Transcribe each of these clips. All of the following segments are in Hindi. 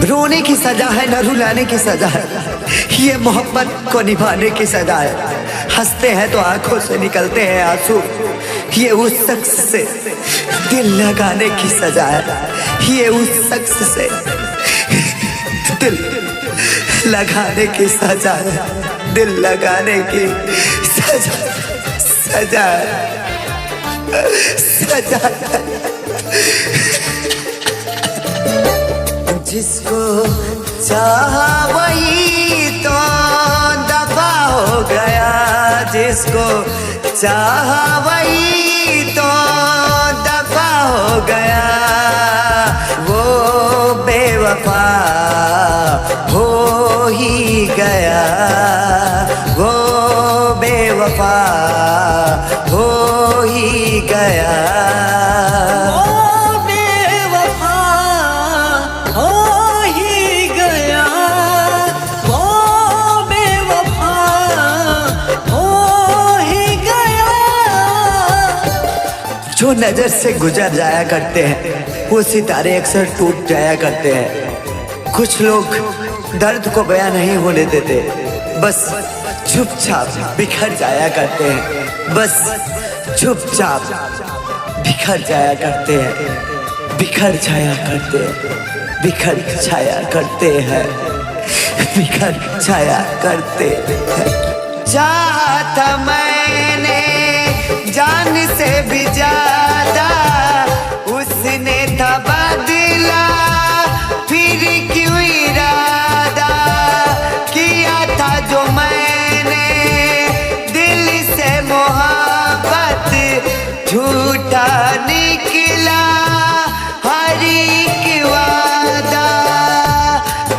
रोने की सजा है न रुलाने की सजा है, ये मोहब्बत को निभाने की सजा है। हंसते हैं तो आंखों से निकलते हैं आंसू, ये उस शख्स से दिल लगाने की सजा है। ये उस शख्स से दिल लगाने की सजा है, दिल लगाने की सजा सजा सजा। जिसको चाहा वही तो दफा हो गया, जिसको चाहा वही तो दफा हो गया। वो बेवफा हो ही गया, वो बेवफा हो ही गया। जो नजर से गुजर जाया करते हैं वो सितारे अक्सर टूट जाया करते हैं। कुछ लोग दर्द को बयां नहीं होने देते, बस चुपचाप बिखर जाया करते हैं, बस चुपचाप बिखर जाया करते हैं, बिखर जाया करते हैं, बिखर जाया करते हैं, बिखर जाया करते हैं। चाहा था मैंने जान से भी ज्यादा, उसने था बदला फिर क्यों इरादा किया था जो मैंने दिल से मोहब्बत झूठा निकला हर एक वादा।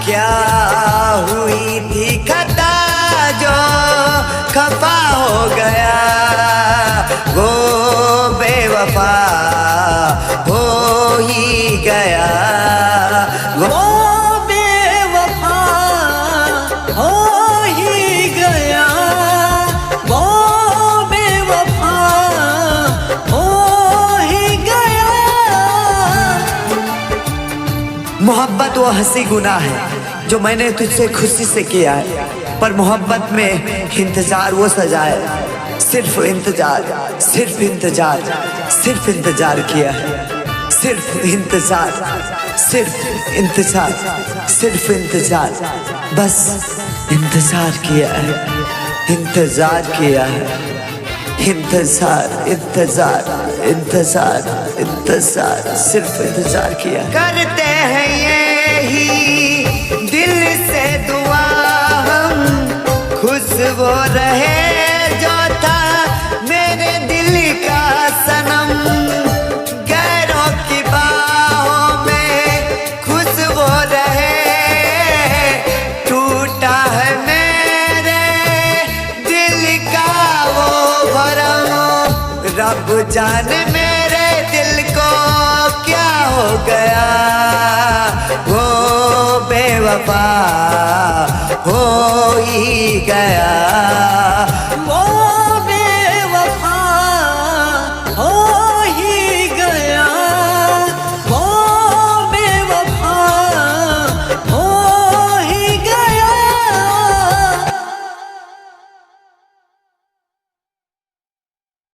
क्या हुई थी खता जो खफा हो गया, वो बेवफा हो ही गया, वो बेवफा हो ही गया, वो बेवफा हो ही गया। मोहब्बत वो हंसी गुनाह है जो मैंने तुझसे खुशी से किया है, पर मोहब्बत में इंतजार वो सजा है। सिर्फ इंतजार, सिर्फ इंतजार, सिर्फ इंतजार किया है, सिर्फ इंतजार, सिर्फ इंतजार, सिर्फ इंतजार, बस इंतजार किया है, इंतजार किया है, इंतजार इंतजार इंतजार इंतजार, सिर्फ इंतजार किया। करते हैं यही दिल से दुआ हम, खुश वो रहे जो था मेरे दिल का सनम। गैरों की बाहों में खुश वो रहे, टूटा है मेरे दिल का वो भरम। रब जाने मेरे दिल को क्या हो गया, वो बेवफा हो ही गया,